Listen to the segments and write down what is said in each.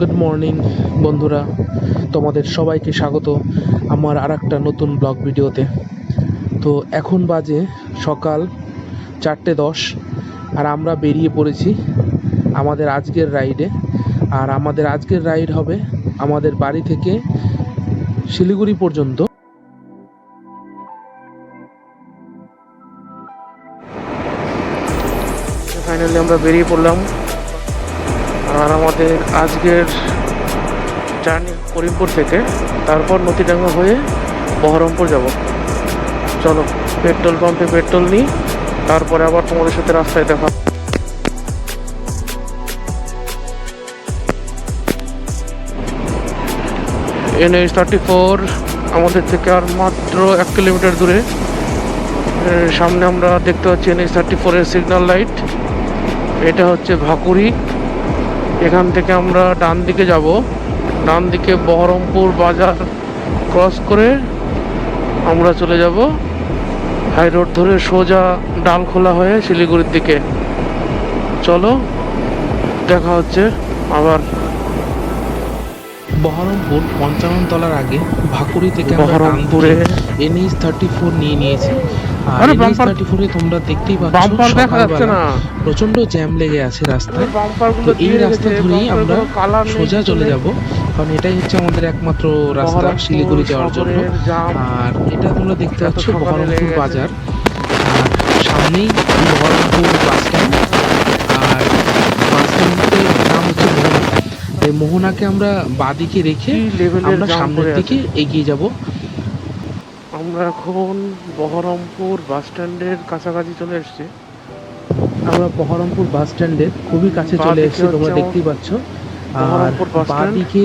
Good morning বন্ধুরা, তোমাদের সবাইকে স্বাগত আমার আরেকটা নতুন ব্লগ ভিডিওতে। তো এখন বাজে সকাল 4:10 আর আমরা বেরিয়ে পড়েছি আমাদের আজকের রাইডে। আর আমাদের আজকের রাইড হবে আমাদের বাড়ি থেকে শিলিগুড়ি পর্যন্ত। ফাইনালি আমরা বেরিয়ে পড়লাম আর আমাদের আজকের জার্নি করিমপুর থেকে, তারপর নদীডাঙ্গা হয়ে বহরমপুর যাব। চলো পেট্রোল পাম্পে পেট্রোল নিই, তারপরে আবার তোমাদের সাথে রাস্তায় দেখা। NH-34 আমাদের থেকে আর মাত্র 1 কিলোমিটার দূরে। সামনে আমরা দেখতে পাচ্ছি NH-34 এর সিগন্যাল লাইট। এটা হচ্ছে ভাকুরি। এখান থেকে আমরা ডান দিকে যাব, ডান দিকে বহরমপুর বাজার ক্রস করে আমরা চলে যাব হাই রোড ধরে সোজা ডালখোলা হয়ে শিলিগুড়ির দিকে। চলো দেখা হচ্ছে আবার। বহরমপুর 55 তলার আগে ভাকুরি থেকে বহরমপুরে NH-34 নিয়েছি। আর NH-34 তোমরা দেখতেই পাচ্ছ সকালবেলা প্রচন্ড জ্যাম লেগে আছে রাস্তায়। তো এই রাস্তা ধরেই আমরা সোজা চলে যাব, কারণ এটাই হচ্ছে আমাদের একমাত্র রাস্তা শিলিগুড়ি যাওয়ার জন্য। আর এটা তোমরা দেখতে পাচ্ছ বহরমপুর বাজার, আর সামনেই বহরমপুর বাস স্ট্যান্ড। আর বাস স্ট্যান্ডের নাম হচ্ছে মোহনা। এই মোহনাকে আমরা বাদিকে রেখে আমরা সামনের দিকে এগিয়ে যাব। আমরা এখন বহরমপুর বাস স্ট্যান্ডের কাছাকাছি চলে এসেছি। আমরা বহরমপুর বাস স্ট্যান্ডের খুবই কাছে চলে এসেছি, তোমরা দেখতেই পাচ্ছ। আর বাদিকে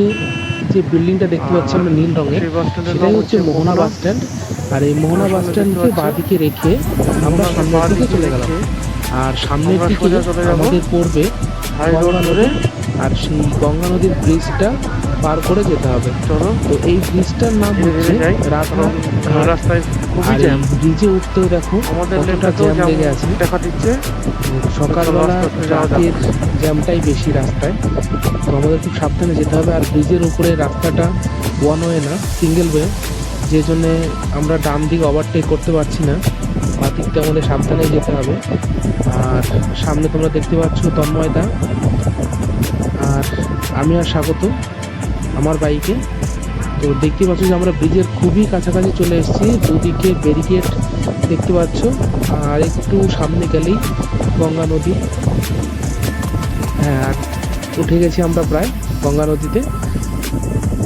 যে বিল্ডিংটা দেখতে পাচ্ছি আমরা নীল রঙের, সেটাই হচ্ছে মোহনা বাস স্ট্যান্ড। আর এই মোহনা বাস স্ট্যান্ডকে বাদিকে রেখে আমরা সামনের দিকে চলে গেলাম। আর সামনের দিকে আমাদের পড়বে গঙ্গা নদী, আর সেই গঙ্গা নদীর ব্রিজটা পার করে যেতে হবে। চলো, তো এই ব্রিজটার নাম হচ্ছে রাস্তায় ব্রিজে উঠতেও দেখো কতটা জ্যাম লেগে আছে দেখা দিচ্ছে। সকালবেলা রাতের জ্যামটাই বেশি রাস্তায়, তো আমাদের খুব সাবধানে যেতে হবে। আর ব্রিজের উপরে রাস্তাটা ওয়ান ওয়ে না, সিঙ্গেল ওয়ে, যে জন্যে আমরা ডান দিকে ওভারটেক করতে পারছি না, বাঁ দিকটা আমাদের সাবধানে যেতে হবে। আর সামনে তোমরা দেখতে পাচ্ছ তন্ময়দা আর আমি আর স্বাগত আমার বাইকে। তো দেখতে পাচ্ছ যে আমরা ব্রিজের খুবই কাছাকাছি চলে এসেছি। দুদিকে ব্যারিকেড দেখতে পাচ্ছ, আর একটু সামনে গেলেই গঙ্গা নদী। হ্যাঁ, আর উঠে গেছি আমরা প্রায় গঙ্গা নদীতে।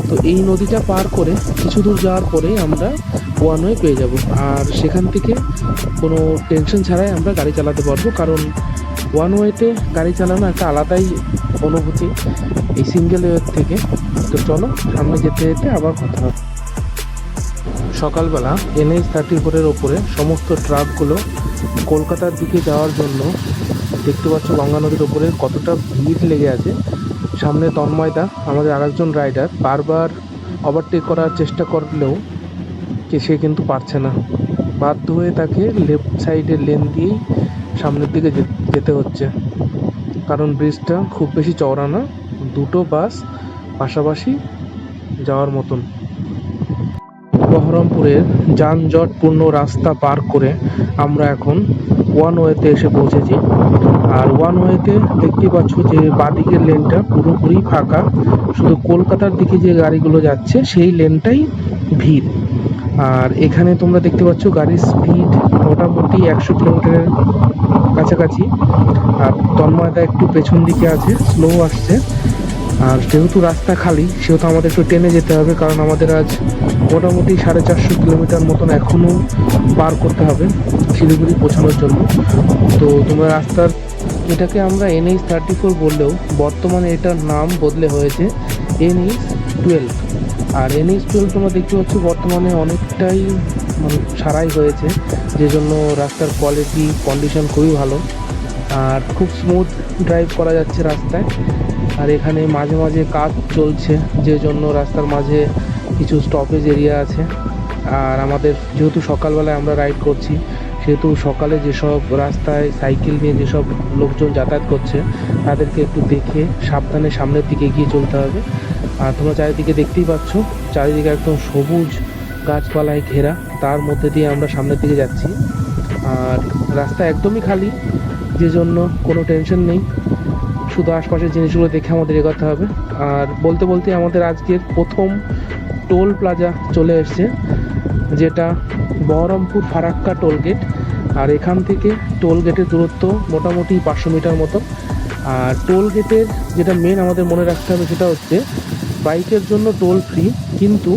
তো এই নদীটা পার করে কিছু দূর যাওয়ার পরে আমরা ওয়ান ওয়ে পেয়ে যাব। আর সেখান থেকে কোনো টেনশন ছাড়াই আমরা গাড়ি চালাতে পারবো, কারণ ওয়ান ওয়েতে গাড়ি চালানো একটা আলাদাই অনুভূতি এই সিঙ্গেল ওয়ের থেকে। তো চলো সামনে যেতে যেতে আবার কথা হবে। সকালবেলা NH-34 ওপরে সমস্ত ট্রাকগুলো কলকাতার দিকে যাওয়ার জন্য দেখতে পাচ্ছ গঙ্গা নদীর ওপরে কতটা ভিড় লেগে আছে। সামনে তন্ময়দা আমাদের আরেকজন রাইডার বারবার ওভারটেক করার চেষ্টা করলেও সে কিন্তু পারছে না, বাধ্য হয়ে তাকে লেফট সাইডের লেন দিয়েই সামনের দিকে যেতে হচ্ছে, কারণ ব্রিজটা খুব বেশি চওড়া না, দুটো বাস পাশাপাশি যাওয়ার মতন। বহরমপুরের যানজটপূর্ণ রাস্তা পার করে আমরা এখন ওয়ান ওয়েতে এসে পৌঁছেছি। আর ওয়ান ওয়েতে দেখতে পাচ্ছ যে বাদিকের লেনটা পুরোপুরি ফাঁকা, শুধু কলকাতার দিকে যে গাড়িগুলো যাচ্ছে সেই লেনটাই ভিড়। আর এখানে তোমরা দেখতে পাচ্ছ গাড়ির স্পিড মোটামুটি 100 কিলোমিটারের কাছাকাছি। আর তন্ময়দা একটু পেছন দিকে আছে, স্লো আসছে। আর যেহেতু রাস্তা খালি সেহেতু আমাদের একটু টেনে যেতে হবে, কারণ আমাদের আজ মোটামুটি 450 কিলোমিটার মতন এখনও পার করতে হবে শিলিগুড়ি পৌঁছানোর জন্য। তো তোমরা রাস্তার এটাকে আমরা NH-34 বললেও বর্তমানে এটার নাম বদলে হয়েছে NH-12। আর NH-12 তোমরা দেখতে পাচ্ছ বর্তমানে অনেকটাই সারাই হয়েছে, যে জন্য রাস্তার কোয়ালিটি কন্ডিশন খুবই ভালো আর খুব স্মুথ ড্রাইভ করা যাচ্ছে রাস্তায়। আর এখানে মাঝে মাঝে কাজ চলছে, যে জন্য রাস্তার মাঝে কিছু স্টপেজ এরিয়া আছে। আর আমাদের যেহেতু সকালবেলায় আমরা রাইড করছি, সেহেতু সকালে যেসব রাস্তায় সাইকেল নিয়ে যেসব লোকজন যাতায়াত করছে তাদেরকে একটু দেখে সাবধানে সামনের দিকে এগিয়ে চলতে হবে। আর তোমরা চারিদিকে দেখতেই পাচ্ছ, চারিদিকে একদম সবুজ গাছপালায় ঘেরা, তার মধ্যে দিয়ে আমরা সামনের দিকে যাচ্ছি। আর রাস্তা একদমই খালি, যে জন্য কোনো টেনশন নেই, শুধু আশপাশের জিনিসগুলো দেখে আমাদের এগোতে হবে। আর বলতে বলতে আমাদের আজকের প্রথম টোল প্লাজা চলে এসছে, যেটা বহরমপুর ফারাক্কা টোল গেট। আর এখান থেকে টোল গেটের দূরত্ব মোটামুটি 500 মিটার মতো। আর টোল গেটের যেটা মেন আমাদের মনে রাখতে হবে সেটা হচ্ছে বাইকের জন্য টোল ফ্রি, কিন্তু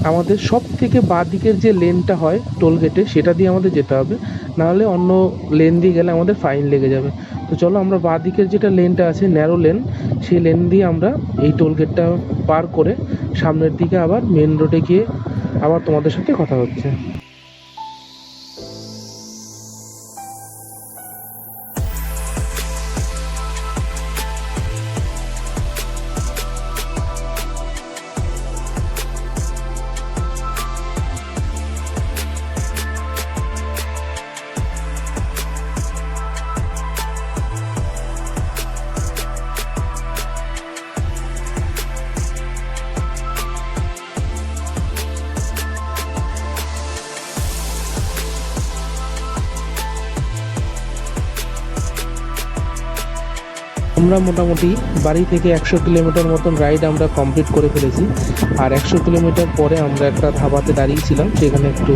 আমাদের সব থেকে বাঁ দিকের যে লেনটা হয় টোল গেটে সেটা দিয়ে আমাদের যেতে হবে, নাহলে অন্য লেন দিয়ে গেলে আমাদের ফাইন লেগে যাবে। তো চলো আমরা বাঁ দিকের যেটা লেনটা আছে ন্যারো লেন, সেই লেন দিয়ে আমরা এই টোল গেটটা পার করে সামনের দিকে আবার মেন রোডে গিয়ে আবার তোমাদের সাথে কথা হচ্ছে। আমরা মোটামুটি বাড়ি থেকে 100 কিলোমিটার মতন রাইড আমরা কমপ্লিট করে ফেলেছি। আর 100 কিলোমিটার পরে আমরা একটা ধাবাতে দাঁড়িয়েছিলাম, সেখানে একটু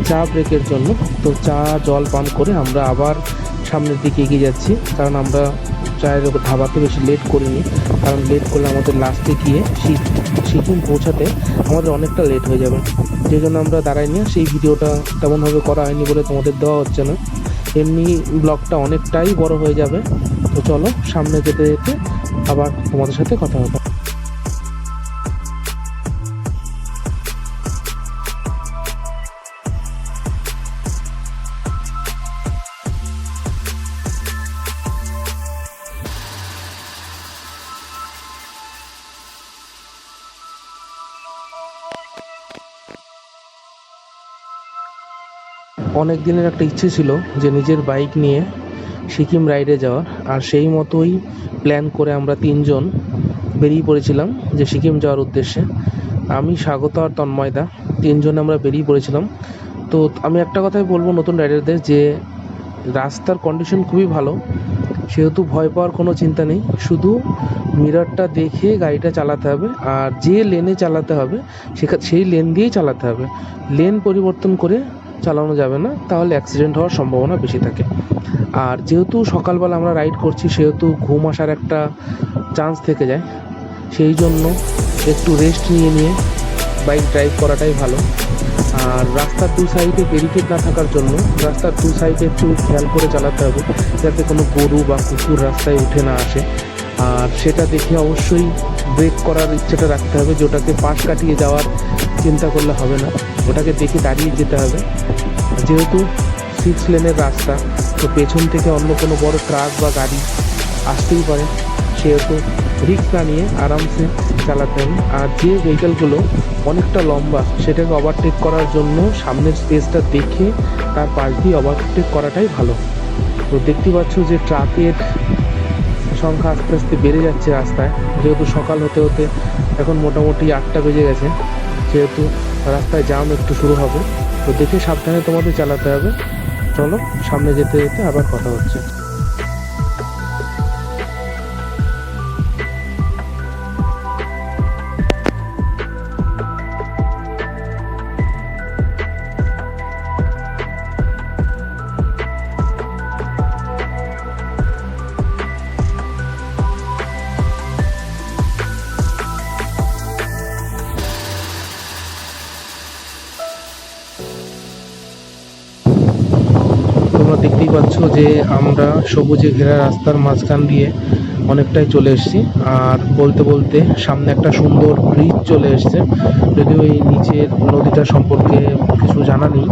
চা ব্রেকের জন্য। তো চা জল পান করে আমরা আবার সামনের দিকে এগিয়ে যাচ্ছি, কারণ আমরা চায়ের ধাবাতে বেশি লেট করিনি, কারণ লেট করলে আমাদের লাস্টে গিয়ে সিকিম পৌঁছাতে আমাদের অনেকটা লেট হয়ে যাবে। যে জন্য আমরা দাঁড়াইনি, সেই ভিডিওটা তেমনভাবে করা হয়নি বলে তোমাদের দেওয়া হচ্ছে না, এমনি ব্লগটা অনেকটাই বড় হয়ে যাবে। তো চলো সামনে যেতে যেতে আবার তোমাদের সাথে কথা হবে। অনেক দিনের একটা ইচ্ছে ছিল যে নিজের বাইক নিয়ে সিকিম রাইডে যাওয়ার, আর সেই মতোই প্ল্যান করে আমরা 3 জন বেরিয়ে পড়েছিলাম যে সিকিম যাওয়ার উদ্দেশ্যে। আমি, স্বাগত আর তন্ময়দা 3 জনে আমরা বেরিয়ে পড়েছিলাম। তো আমি একটা কথাই বলবো নতুন রাইডারদের, যে রাস্তার কন্ডিশন খুবই ভালো, সেহেতু ভয় পাওয়ার কোনো চিন্তা নেই, শুধু মিররটা দেখে গাড়িটা চালাতে হবে। আর যে লেনে চালাতে হবে সেই লেন দিয়েই চালাতে হবে, লেন পরিবর্তন করে চালানো যাবে না, তাহলে অ্যাক্সিডেন্ট হওয়ার সম্ভাবনা বেশি থাকে। আর যেহেতু সকালবেলা আমরা রাইড করছি, সেহেতু ঘুম আসার একটা চান্স থেকে যায়, সেই জন্য একটু রেস্ট নিয়ে বাইক ড্রাইভ করাটাই ভালো। আর রাস্তার 2 সাইডে ব্যারিকেড না থাকার জন্য রাস্তার 2 সাইডে একটু খেয়াল করে চালাতে হবে, যাতে কোনো গরু বা কুকুর রাস্তায় উঠে না আসে। আর সেটা দেখে অবশ্যই ব্রেক করার ইচ্ছাটা রাখতে হবে, যে ওটাকে পাশ কাটিয়ে যাওয়ার চিন্তা করলে হবে না, ওটাকে দেখে দাঁড়িয়ে যেতে হবে। যেহেতু 6 লেনের রাস্তা, তো পেছন থেকে অন্য কোনো বড় ট্রাক বা গাড়ি আসতেই পারে, সেহেতু রিস্ক না নিয়ে আরামসে চালাতে হবে। আর যে ভেহিকেলগুলো অনেকটা লম্বা, সেটাকে ওভারটেক করার জন্য সামনের স্পেসটা দেখে তার পাশ দিয়ে ওভারটেক করাটাই ভালো। তো দেখতে পাচ্ছ যে ট্রাকের সংখ্যা আস্তে আস্তে বেড়ে যাচ্ছে রাস্তায়, যেহেতু সকাল হতে হতে এখন মোটামুটি 8টা বেজে গেছে, সেহেতু রাস্তায় জ্যাম একটু শুরু হবে। তো দেখে সাবধানে তোমাদের চালাতে হবে। চলো সামনে যেতে যেতে আবার কথা হচ্ছে। তোমরা দেখতেই পাচ্ছ যে আমরা সবুজে ঘেরা রাস্তার মাঝখান দিয়ে অনেকটাই চলে এসেছি। আর বলতে বলতে সামনে একটা সুন্দর ব্রিজ চলে এসছে, যদিও এই নিচের নদীটা সম্পর্কে কিছু জানা নেই।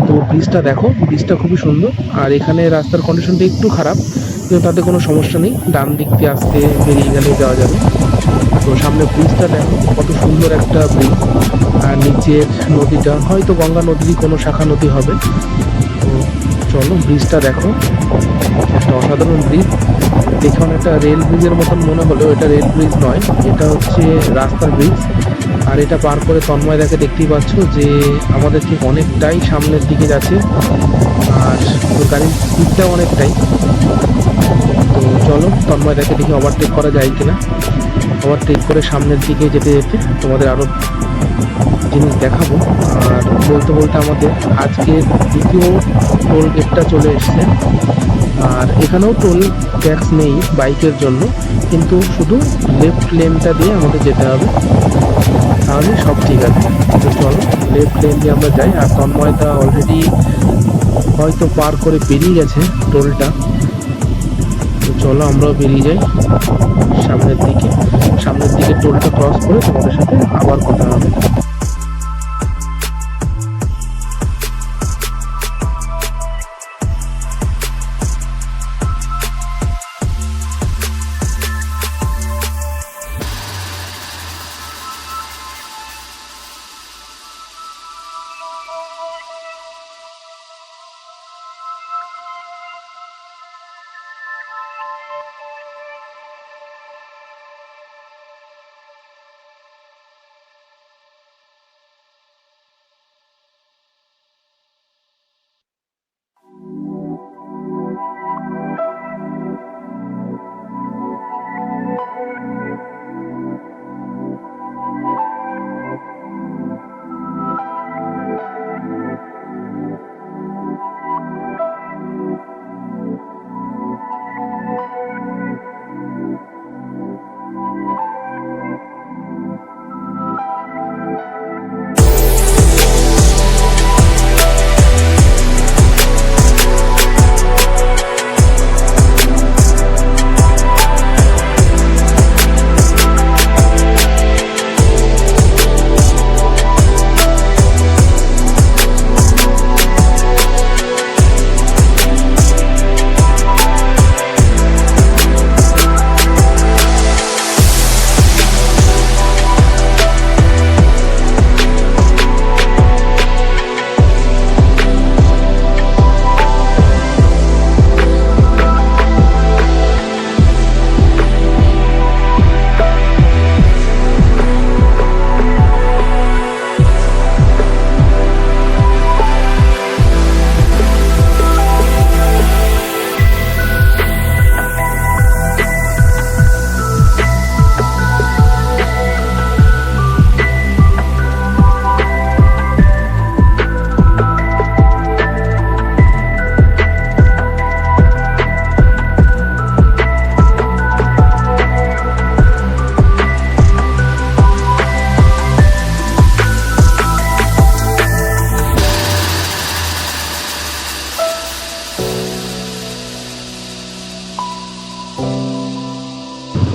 তো ব্রিজটা দেখো, ব্রিজটা খুবই সুন্দর। আর এখানে রাস্তার কন্ডিশনটা একটু খারাপ, কিন্তু তাতে কোনো সমস্যা নেই, ডান দিক দিয়ে আসতে বেরিয়ে গেলে যাওয়া যাবে। তো সামনে ব্রিজটা দেখো, কত সুন্দর একটা ব্রিজ। আর নিচের নদীটা হয়তো গঙ্গা নদীরই কোনো শাখা নদী হবে। তো চলো ব্রিজটা দেখো, একটা অসাধারণ ব্রিজ। দেখে অনেকটা রেল ব্রিজের মতন মনে হলেও এটা রেল ব্রিজ নয়, এটা হচ্ছে রাস্তার ব্রিজ। আর এটা পার করে তন্ময়দাকে দেখতেই পাচ্ছ যে আমাদের ঠিক অনেকটাই সামনের দিকে যাচ্ছে, আর গাড়ির স্পিডটাও অনেকটাই। তো চলো তন্ময়দাকে দেখি ওভারটেক করা যায় কিনা। ওভারটেক করে সামনের দিকে যেতে যেতে তোমাদের আরো জিনিস দেখাবো। আর বলতে বলতে আমাদের আজকে দ্বিতীয় টোল গেটটা চলে এসছে। আর এখানেও টোল ট্যাক্স নেই বাইকের জন্য, কিন্তু শুধু লেফট লেনটা দিয়ে আমাদের যেতে হবে, তাহলে সব ঠিক আছে। তো চলো লেফট লেন দিয়ে আমরা যাই। আর তন্ময়টা অলরেডি হয়তো পার করে বেরিয়ে গেছে টোলটা। তো চলো আমরাও বেরিয়ে যাই সামনের দিকে। সামনের দিকে টোলটা ক্রস করে তোমাদের সাথে আবার কথা হবে।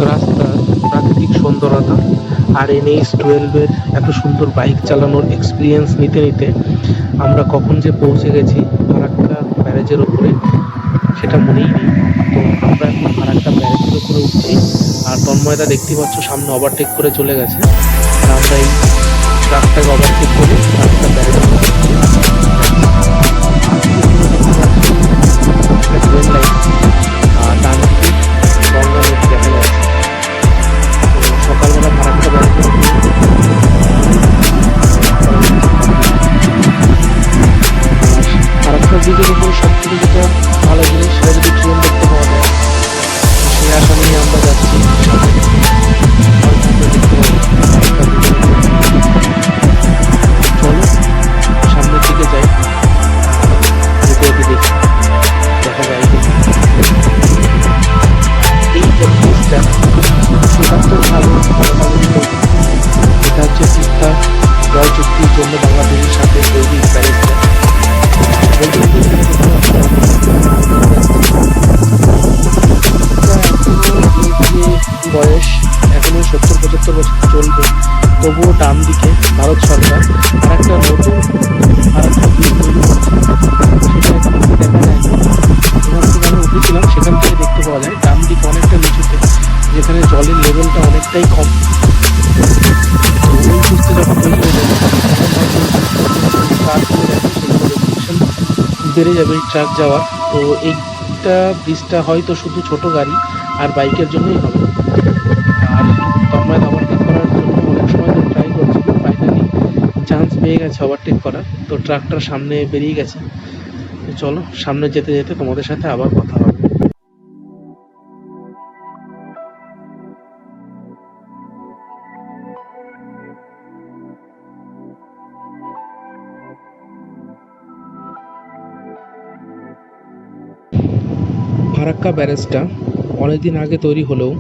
রাস্তার প্রাকৃতিক সুন্দরতা আর NH-12 এত সুন্দর বাইক চালানোর এক্সপিরিয়েন্স নিতে নিতে আমরা কখন যে পৌঁছে গেছি ফারাক্কা ব্যারেজের উপরে সেটা মনেই নেই। তো আমরা এখন ফারাক্কা ব্যারেজের উপরে উঠছি, আর তন্ময়দা দেখতে পাচ্ছ সামনে ওভারটেক করে চলে গেছে। আর আমরা এই রাস্তাকে ওভারটেক করে ফারাক্কা ব্যারেজের উপরে উঠছি। ট্রেন লাইন আর ডান দিকে গঙ্গা নদী দেখা যাচ্ছে। সকালবেলা ফারাক্কা ব্যারেজের ফারাক্কা ব্রিজের উপর সবথেকে যেটা ভালো জিনিস সেটা যদি ট্রেন দেখতে পাওয়া যায়, সেই আশা নিয়ে আমরা যাচ্ছি সামনে। দেখতে পাবো ফারাক্কা ব্রিজের উপর। চলো সামনের দিকে যাই, যেতে যেতে দেখি দেখা যায় কিনা। এই যে ব্রিজটা ৭৭ সালে প্রস্তাবিত, এটা হচ্ছে তিস্তা জল চুক্তির জন্য বাংলাদেশের সাথে তৈরি ব্যারেজটা। বয়স এখনো ৭০-৭৫ বছর চলবে, তবুও ডান দিকে ভারত সরকার আর একটা নতুন আরেকটা ব্রিজ তৈরি করছে, সেটা এখন দেখা যায় না। এখান থেকে আমি উঠেছিলাম, সেখান থেকে দেখতে পাওয়া যায় ডান দিকে অনেকটা নিচুতে, যেখানে জলের লেভেলটা অনেকটাই কম। ওই সুস্থ যখন তৈরি হয়ে যাবে তখন হয়তো কাজ করে দেখে সেগুলো রেগুলেশন বেড়ে যাবে এই ট্রাক যাওয়ার। তো এইটা ব্রিজটা হয়তো শুধু ছোট গাড়ি আর বাইকের জন্যই হবে। আর তন্ময় ওভারটেক করার জন্য অনেক সময় ধরে ট্রাই করছিল, ফাইনালি চান্স পেয়ে গেছে ওভারটেক করার। তো ট্রাকটার সামনে বেরিয়ে গেছে। তো চলো সামনে যেতে যেতে তোমাদের সাথে আবার কথা হবে। ফারাক্কা ব্যারেজটা অনেকদিন আগে তৈরি হলেও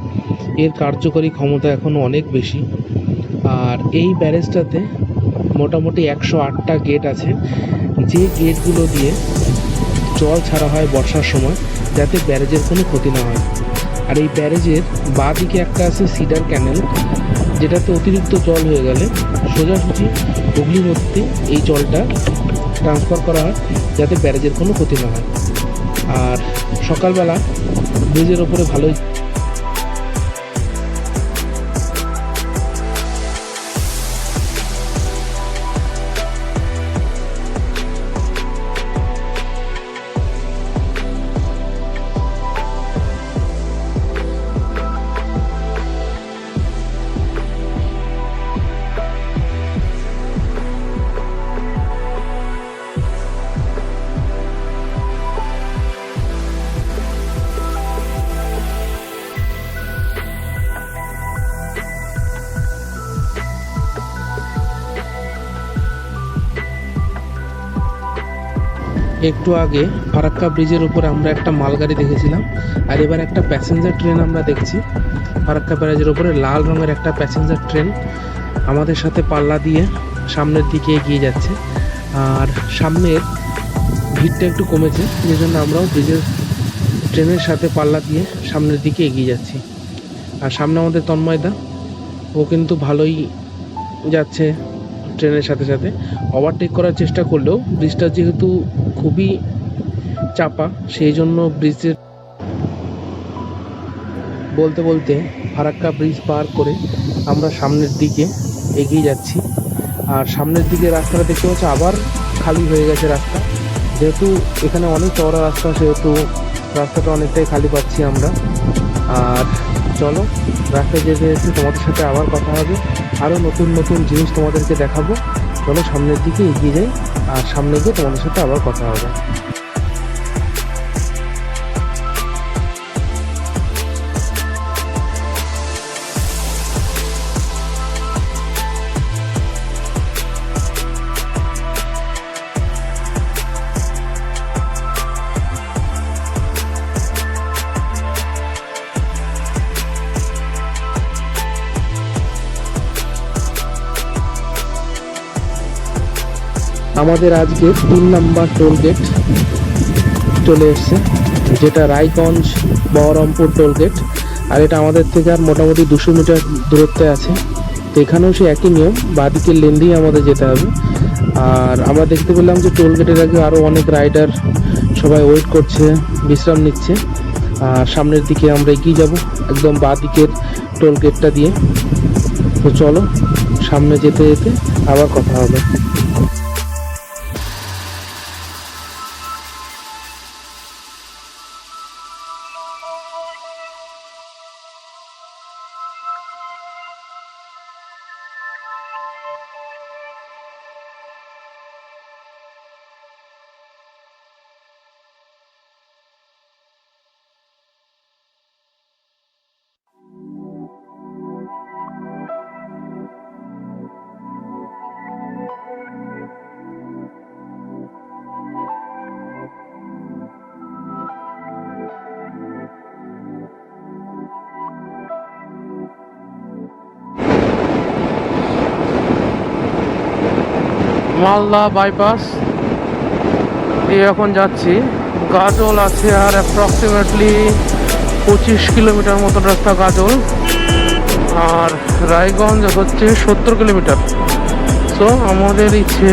এর কার্যকরী ক্ষমতা এখনও অনেক বেশি। আর এই ব্যারেজটাতে মোটামুটি 108টা গেট আছে, যে গেটগুলো দিয়ে জল ছাড়া হয় বর্ষার সময়, যাতে ব্যারেজের কোনো ক্ষতি না হয়। আর এই ব্যারেজের বাঁ দিকে একটা আছে সিডার ক্যানেল, যেটাতে অতিরিক্ত জল হয়ে গেলে সোজাসুজি হুগলি নদীতে এই জলটা ট্রান্সফার করা হয়, যাতে ব্যারেজের কোনো ক্ষতি না হয়। আর সকালবেলা ব্রিজের ওপরে ভালোই একটু আগে ফারাক্কা ব্রিজের উপর আমরা একটা মালগাড়ি দেখেছিলাম, আর এবার একটা প্যাসেঞ্জার ট্রেন আমরা দেখছি। ফারাক্কা ব্রিজের উপরে লাল রঙের একটা প্যাসেঞ্জার ট্রেন আমাদের সাথে পাল্লা দিয়ে সামনের দিকে এগিয়ে যাচ্ছে। আর সামনের ভিড়টা একটু কমেছে, যে জন্য আমরাও ব্রিজের ট্রেনের সাথে পাল্লা দিয়ে সামনের দিকে এগিয়ে যাচ্ছি। আর সামনে আমাদের তন্ময়দা, ও কিন্তু ভালোই যাচ্ছে ট্রেনের সাথে সাথে। ওভারটেক করার চেষ্টা করলেও ব্রিজটা যেহেতু খুবই চাপা, সেই জন্য ব্রিজের বলতে বলতে ফারাক্কা ব্রিজ পার করে আমরা সামনের দিকে এগিয়ে যাচ্ছি। আর সামনের দিকে রাস্তাটা দেখতে পাচ্ছি আবার খালি হয়ে গেছে রাস্তা, যেহেতু এখানে অনেক চওড়া রাস্তা, সেহেতু রাস্তাটা অনেকটাই খালি পাচ্ছি আমরা। আর চলো রাস্তায় যেতে যেতে তোমাদের সাথে আবার কথা হবে, আরও নতুন নতুন জিনিস তোমাদেরকে দেখাবো। চলো সামনের দিকে এগিয়ে যাই, আর সামনে গিয়ে তোমাদের সাথে আবার কথা হবে। আমাদের আজকে 3 নাম্বার টোল গেট চলে এসছে, যেটা রায়গঞ্জ বহরমপুর টোল গেট। আর এটা আমাদের থেকে আর মোটামুটি 200 মিটার দূরত্বে আছে। তো এখানেও সে একই নিয়ম, বাঁদিকের লেন দিয়ে আমাদের যেতে হবে। আর আমরা দেখতে পেলাম যে টোল গেটের আগে আরও অনেক রাইডার সবাই ওয়েট করছে, বিশ্রাম নিচ্ছে। আর সামনের দিকে আমরা এগিয়ে যাব একদম বাঁদিকের টোল গেটটা দিয়ে। তো চলো সামনে যেতে যেতে আবার কথা হবে। মালদা বাইপাস দিয়ে এখন যাচ্ছি। গাজল আছে আর অ্যাপ্রক্সিমেটলি 25 কিলোমিটার মতো রাস্তা গাজল, আর রায়গঞ্জ হচ্ছে 70 কিলোমিটার। সো আমাদের ইচ্ছে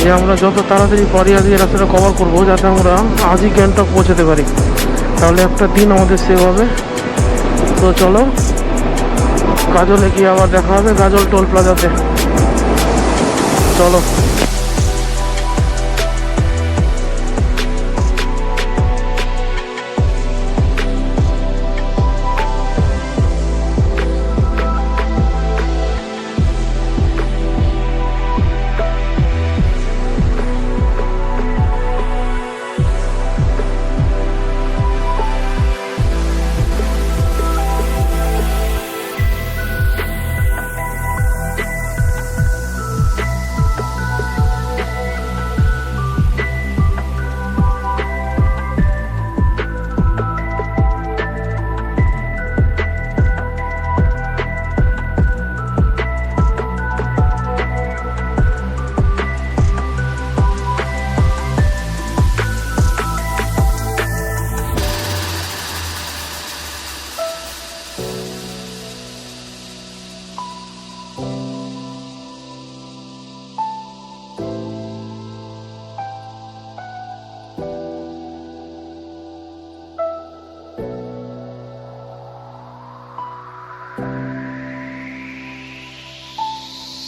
যে আমরা যত তাড়াতাড়ি পারি আজ এই রাস্তাটা কভার করবো, যাতে আমরা আজই গ্যাংটক পৌঁছাতে পারি, তাহলে একটা দিন আমাদের সেভ হবে। তো চলো গাজলে গিয়ে আবার দেখা হবে, গাজল টোল প্লাজাতে। চলো।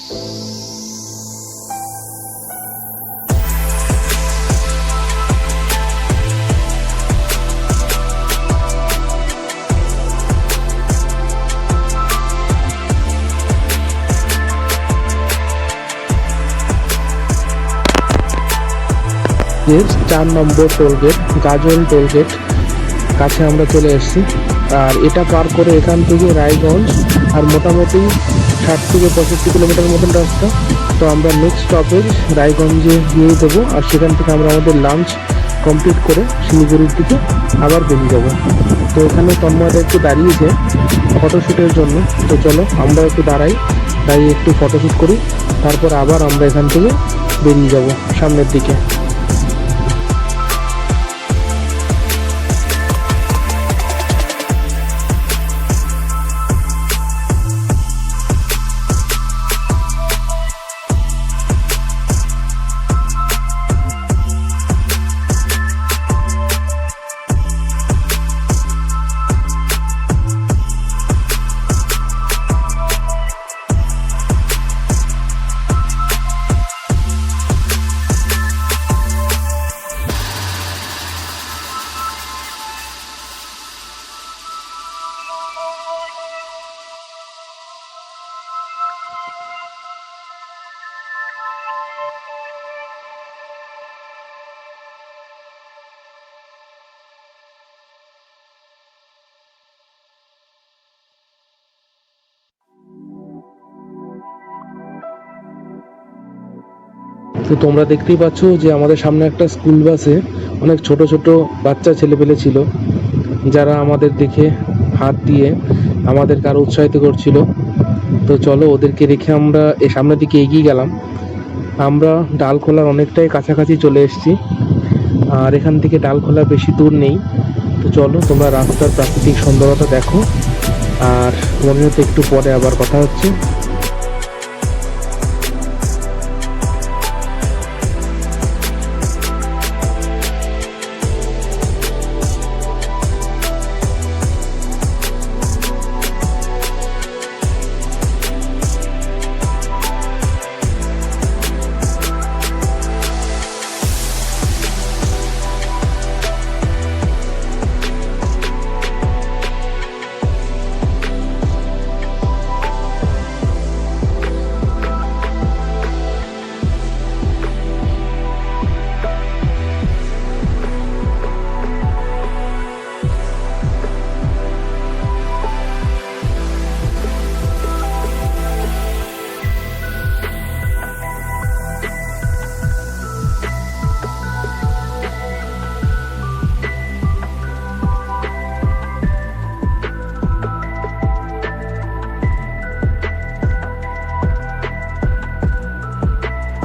চার নম্বর টোলগেট, গাজল টোলগেট কাছে আমরা চলে এসেছি। আর এটা পার করে এখান থেকে রায়গঞ্জ আর মোটামুটি 60 থেকে 65 কিলোমিটার মতন রাস্তা। তো আমরা নেক্সট স্টপেজ রায়গঞ্জে দিয়ে দেবো, আর সেখান থেকে আমরা আমাদের লাঞ্চ কমপ্লিট করে শিলিগুড়ির দিকে আবার বেরিয়ে যাবো। তো এখানে তন্ময়দা একটু দাঁড়িয়েছে ফটোশ্যুটের জন্য। তো চলো আমরা একটু দাঁড়িয়ে একটু ফটোশ্যুট করি, তারপর আবার আমরা এখান থেকে বেরিয়ে যাব সামনের দিকে। তো তোমরা দেখতেই পাচ্ছ যে আমাদের সামনে একটা স্কুল বাসে অনেক ছোট ছোট বাচ্চা ছেলেপেলে ছিল, যারা আমাদের দেখে হাত দিয়ে আমাদেরকে আরো উৎসাহিত করছিল। তো চলো ওদেরকে রেখে আমরা এই সামনের দিকে এগিয়ে গেলাম। আমরা ডালখোলার অনেকটাই কাছাকাছি চলে এসেছি, আর এখান থেকে ডালখোলা বেশি দূর নেই। তো চলো তোমরা রাস্তার প্রাকৃতিক সুন্দরতা দেখো, আর তোমাদের সাথে একটু পরে আবার কথা হচ্ছে।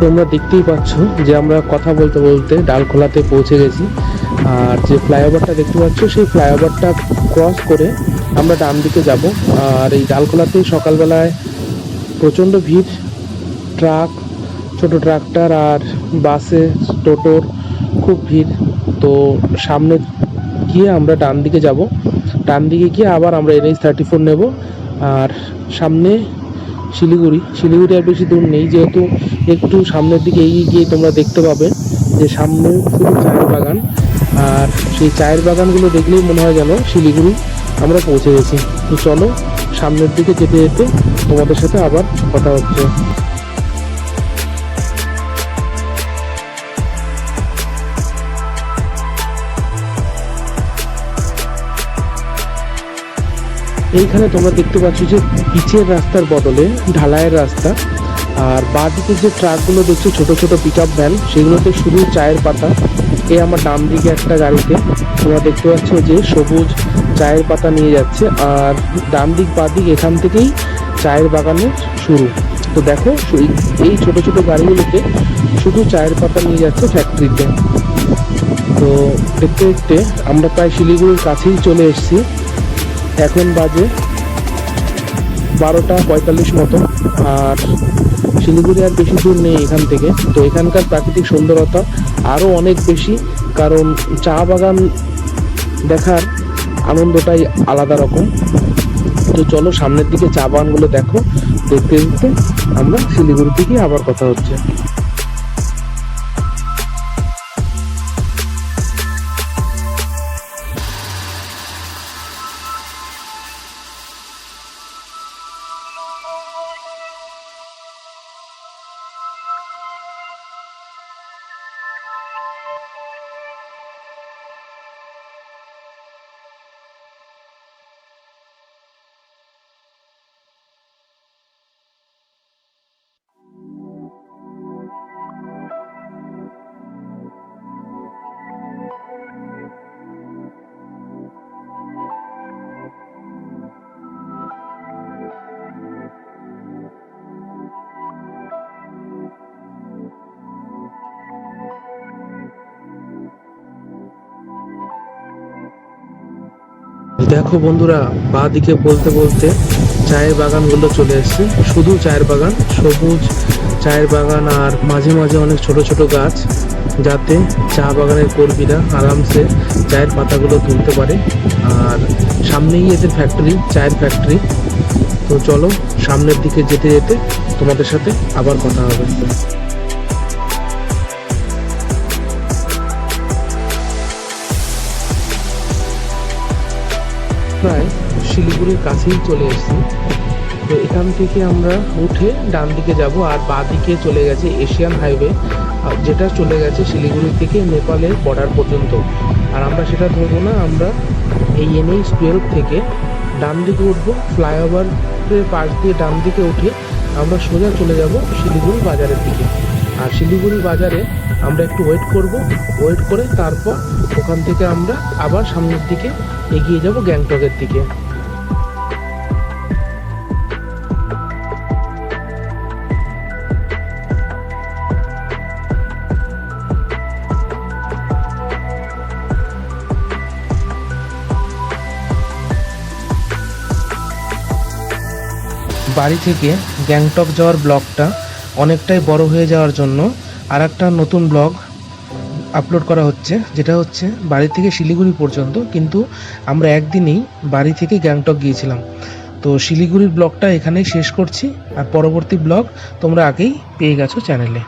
তোমরা দেখতেই পাচ্ছ যে আমরা কথা বলতে বলতে ডালখোলাতে পৌঁছে গেছি। আর যে ফ্লাইওভারটা দেখতে পাচ্ছ সেই ফ্লাইওভারটা ক্রস করে আমরা ডান দিকে যাব। আর এই ডালখোলাতে সকালবেলায় প্রচণ্ড ভিড়, ট্রাক, ছোট ট্রাক্টর আর বাসে, টোটোর খুব ভিড়। তো সামনে গিয়ে আমরা ডান দিকে যাব, ডান দিকে গিয়ে আবার আমরা NH-34 নেব। আর সামনে শিলিগুড়ি আর বেশি দূর নেই, যেহেতু একটু সামনের দিকে এগিয়ে গিয়ে তোমরা দেখতে পাবে যে সামনে শুধু চায়ের বাগান, আর সেই চায়ের বাগানগুলো দেখলেই মনে হয় যেন শিলিগুড়ি আমরা পৌঁছে গেছি। তো চলো সামনের দিকে যেতে যেতে তোমাদের সাথে আবার কথা হচ্ছে। এইখানে তোমরা দেখতে পাচ্ছ যে পিচের রাস্তার বদলে ঢালাইয়ের রাস্তা। আর বাঁদিকে যে ট্রাকগুলো দেখছো ছোট ছোট পিকআপ ভ্যান, সেগুলোতে শুধু চায়ের পাতা। এই আমার ডান দিকে একটা গাড়িতে তোমরা দেখতে পাচ্ছ যে সবুজ চায়ের পাতা নিয়ে যাচ্ছে, আর ডান দিক বাঁদিক এখান থেকেই চায়ের বাগানের শুরু। তো দেখো এই ছোট ছোট গাড়িগুলোতে শুধু চায়ের পাতা নিয়ে যাচ্ছে ফ্যাক্টরিতে। তো দেখতে দেখতে আমরা প্রায় শিলিগুড়ির কাছেই চলে এসেছি। এখন বাজে 12টা 45 মতো, আর শিলিগুড়ি আর বেশি দূর নেই এখান থেকে। তো এখানকার প্রাকৃতিক সুন্দরতা আরও অনেক বেশি, কারণ চা বাগান দেখার আনন্দটাই আলাদা রকম। তো চলো সামনের দিকে চা বাগানগুলো দেখো, দেখতে দেখতে আমরা শিলিগুড়ি থেকে আবার কথা হচ্ছে। দেখো বন্ধুরা, বাঁ দিকে বলতে বলতে চায়ের বাগানগুলো চলে এসছে। শুধু চায়ের বাগান, সবুজ চায়ের বাগান, আর মাঝে মাঝে অনেক ছোট ছোট গাছ, যাতে চা বাগানের কর্মীরা আরামসে চায়ের পাতাগুলো তুলতে পারে। আর সামনেই এদের ফ্যাক্টরি, চায়ের ফ্যাক্টরি। তো চলো সামনের দিকে যেতে যেতে তোমাদের সাথে আবার কথা হবে। প্রায় শিলিগুড়ির কাছেই চলে এসেছি। তো এখান থেকে আমরা উঠে ডান দিকে যাব, আর বাঁ দিকে চলে গেছে এশিয়ান হাইওয়ে, যেটা চলে গেছে শিলিগুড়ি থেকে নেপালের বর্ডার পর্যন্ত। আর আমরা সেটা ধরবো না, আমরা এই NH-12 থেকে ডান দিকে উঠবো, ফ্লাইওভারের পাশ দিয়ে ডান দিকে উঠে আমরা সোজা চলে যাব শিলিগুড়ি বাজারের দিকে। আর শিলিগুড়ি বাজারে আমরা একটু ওয়েট করব, ওয়েট করে তারপর ওখান থেকে আমরা আবার সামনের দিকে এগিয়ে যাব গ্যাংটকের দিকে। বাড়ি থেকে গ্যাংটক যাওয়ার ব্লগটা অনেকটাই বড় হয়ে যাওয়ার জন্য আর একটা নতুন ব্লগ আপলোড করা হচ্ছে, যেটা হচ্ছে বাড়ি থেকে শিলিগুড়ি পর্যন্ত, কিন্তু আমরা একদিনেই বাড়ি থেকে গ্যাংটক গিয়েছিলাম। তো শিলিগুড়ির ব্লগটা এখানেই শেষ করছি, আর পরবর্তী ব্লগ তোমরা আগেই পেয়ে গেছো চ্যানেলে।